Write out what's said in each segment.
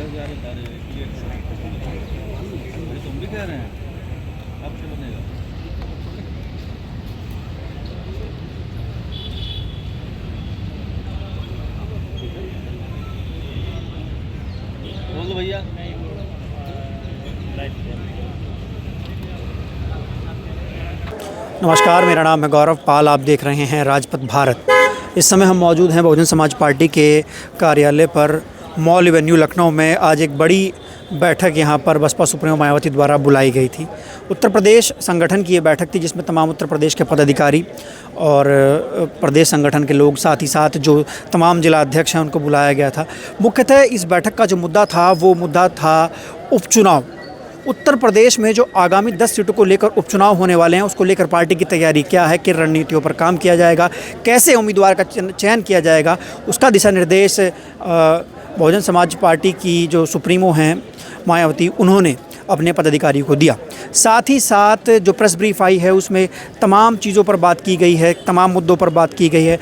तुम भी कह रहे हैं अब क्या बनेगा। बोल दो भैया। नमस्कार, मेरा नाम है गौरव पाल। आप देख रहे हैं राजपथ भारत। इस समय हम मौजूद हैं बहुजन समाज पार्टी के कार्यालय पर मॉल एवेन्यू लखनऊ में। आज एक बड़ी बैठक यहाँ पर बसपा सुप्रीमो मायावती द्वारा बुलाई गई थी। उत्तर प्रदेश संगठन की ये बैठक थी जिसमें तमाम उत्तर प्रदेश के पदाधिकारी और प्रदेश संगठन के लोग, साथ ही साथ जो तमाम जिला अध्यक्ष हैं उनको बुलाया गया था। मुख्यतः इस बैठक का जो मुद्दा था वो मुद्दा था उपचुनाव। उत्तर प्रदेश में जो आगामी 10 सीटों को लेकर उपचुनाव होने वाले हैं उसको लेकर पार्टी की तैयारी क्या है, किन रणनीतियों पर काम किया जाएगा, कैसे उम्मीदवार का चयन किया जाएगा, उसका दिशा निर्देश बहुजन समाज पार्टी की जो सुप्रीमो हैं मायावती उन्होंने अपने पदाधिकारियों को दिया। साथ ही साथ जो प्रेस ब्रीफ आई है उसमें तमाम चीज़ों पर बात की गई है, तमाम मुद्दों पर बात की गई है।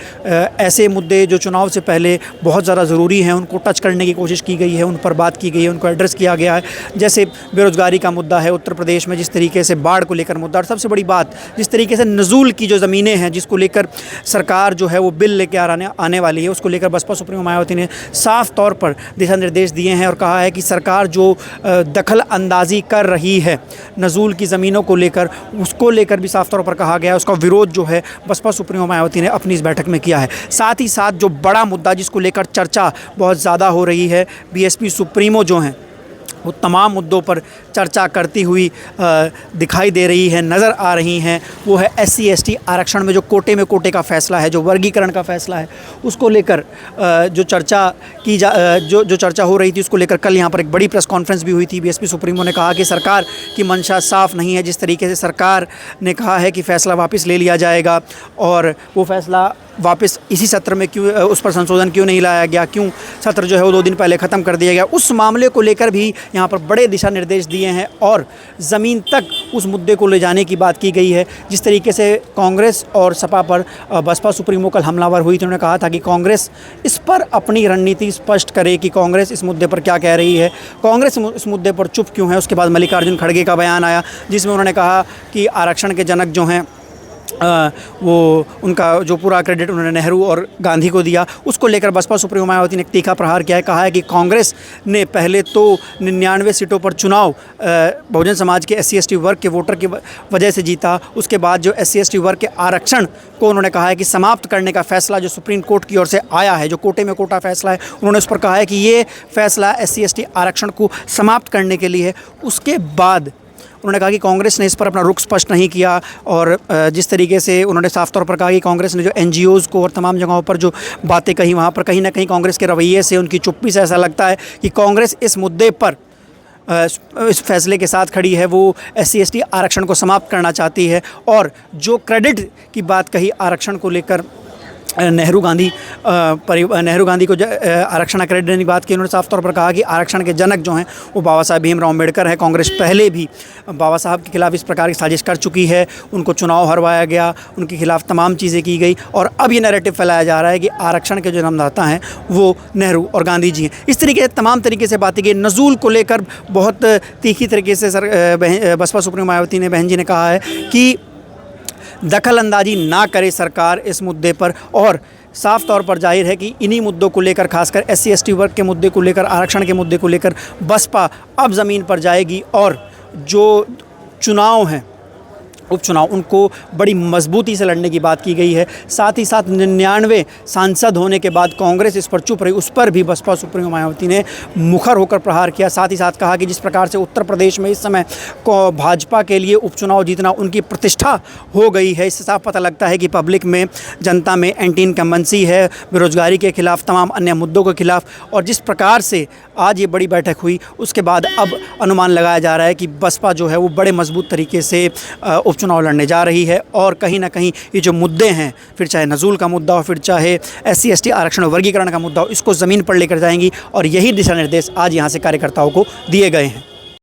ऐसे मुद्दे जो चुनाव से पहले बहुत ज़्यादा ज़रूरी हैं उनको टच करने की कोशिश की गई है, उन पर बात की गई है, उनको एड्रेस किया गया है। जैसे बेरोज़गारी का मुद्दा है उत्तर प्रदेश में, जिस तरीके से बाढ़ को लेकर मुद्दा, और सबसे बड़ी बात जिस तरीके से नज़ूल की जो ज़मीनें हैं जिसको लेकर सरकार जो है वो बिल लेकर आने वाली है, उसको लेकर बसपा सुप्रीमो मायावती ने साफ़ तौर पर दिशा निर्देश दिए हैं और कहा है कि सरकार जो दखल अंदाज़ी कर रही है नज़ूल की ज़मीनों को लेकर, उसको लेकर भी साफ तौर पर कहा गया है। उसका विरोध जो है बसपा सुप्रीमो मायावती ने अपनी इस बैठक में किया है। साथ ही साथ जो बड़ा मुद्दा जिसको लेकर चर्चा बहुत ज़्यादा हो रही है, बीएसपी सुप्रीमो जो हैं वो तमाम मुद्दों पर चर्चा करती हुई दिखाई दे रही है, नज़र आ रही हैं। वो है SC ST आरक्षण में जो कोटे का फ़ैसला है, जो वर्गीकरण का फ़ैसला है, उसको लेकर जो चर्चा हो रही थी उसको लेकर कल यहाँ पर एक बड़ी प्रेस कॉन्फ्रेंस भी हुई थी। बीएसपी सुप्रीमो ने कहा कि सरकार की मंशा साफ़ नहीं है। जिस तरीके से सरकार ने कहा है कि फ़ैसला वापस ले लिया जाएगा और वो फ़ैसला वापस इसी सत्र में क्यों, उस पर संशोधन क्यों नहीं लाया गया, क्यों सत्र जो है वो 2 दिन पहले ख़त्म कर दिया गया, उस मामले को लेकर भी यहाँ पर बड़े दिशा निर्देश दिए हैं और ज़मीन तक उस मुद्दे को ले जाने की बात की गई है। जिस तरीके से कांग्रेस और सपा पर बसपा सुप्रीमो कल हमलावर हुई थी, उन्होंने कहा था कि कांग्रेस इस पर अपनी रणनीति स्पष्ट करे कि कांग्रेस इस मुद्दे पर क्या कह रही है, कांग्रेस इस मुद्दे पर चुप क्यों है। उसके बाद मल्लिकार्जुन खड़गे का बयान आया जिसमें उन्होंने कहा कि आरक्षण के जनक जो हैं वो उनका जो पूरा क्रेडिट उन्होंने नेहरू और गांधी को दिया। उसको लेकर बसपा सुप्रीमो मायावती ने एक तीखा प्रहार किया है। कहा है कि कांग्रेस ने पहले तो 99 सीटों पर चुनाव बहुजन समाज के SC ST वर्ग के वोटर की वजह से जीता। उसके बाद जो SC ST वर्ग के आरक्षण को उन्होंने कहा है कि समाप्त करने का फ़ैसला जो सुप्रीम कोर्ट की ओर से आया है, जो कोटे में कोटा फ़ैसला है, उन्होंने उस पर कहा है कि ये फ़ैसला SC ST आरक्षण को समाप्त करने के लिए है। उसके बाद उन्होंने कहा कि कांग्रेस ने इस पर अपना रुख स्पष्ट नहीं किया और जिस तरीके से उन्होंने साफ तौर पर कहा कि कांग्रेस ने जो NGOs को और तमाम जगहों पर जो बातें कही, वहाँ पर कहीं ना कहीं कांग्रेस के रवैये से, उनकी चुप्पी से ऐसा लगता है कि कांग्रेस इस मुद्दे पर इस फैसले के साथ खड़ी है। वो SC ST आरक्षण को समाप्त करना चाहती है और जो क्रेडिट की बात कही आरक्षण को लेकर, नेहरू गांधी को आरक्षण क्रेडिट देने की बात की, उन्होंने साफ तौर पर कहा कि आरक्षण के जनक जो हैं वो बाबा साहब भीमराव अम्बेडकर हैं। कांग्रेस पहले भी बाबा साहब के खिलाफ इस प्रकार की साजिश कर चुकी है, उनको चुनाव हरवाया गया, उनके खिलाफ तमाम चीज़ें की गई और अब ये नैरेटिव फैलाया जा रहा है कि आरक्षण के जो जन्मदाता हैं वो नेहरू और गांधी जी हैं। इस तरीके से तमाम तरीके से बातें की। नज़ूल को लेकर बहुत तीखी तरीके से बसपा सुप्रीमो मायावती ने, बहन जी ने कहा है कि दखल अंदाजी ना करे सरकार इस मुद्दे पर और साफ़ तौर पर जाहिर है कि इन्हीं मुद्दों को लेकर, खासकर SC ST वर्ग के मुद्दे को लेकर, आरक्षण के मुद्दे को लेकर बसपा अब ज़मीन पर जाएगी और जो चुनाव हैं उपचुनाव उनको बड़ी मजबूती से लड़ने की बात की गई है। साथ ही साथ 99 सांसद होने के बाद कांग्रेस इस पर चुप रही, उस पर भी बसपा सुप्रीमो मायावती ने मुखर होकर प्रहार किया। साथ ही साथ कहा कि जिस प्रकार से उत्तर प्रदेश में इस समय भाजपा के लिए उपचुनाव जीतना उनकी प्रतिष्ठा हो गई है, इससे साफ पता लगता है कि पब्लिक में, जनता में एंटी इनकम्बेंसी है, बेरोज़गारी के खिलाफ, तमाम अन्य मुद्दों के खिलाफ। और जिस प्रकार से आज ये बड़ी बैठक हुई उसके बाद अब अनुमान लगाया जा रहा है कि बसपा जो है वो बड़े मजबूत तरीके से उपचुनाव लड़ने जा रही है और कहीं ना कहीं ये जो मुद्दे हैं, फिर चाहे नज़ूल का मुद्दा हो, फिर चाहे SC ST आरक्षण वर्गीकरण का मुद्दा हो, इसको ज़मीन पर लेकर जाएंगी और यही दिशा निर्देश आज यहाँ से कार्यकर्ताओं को दिए गए हैं।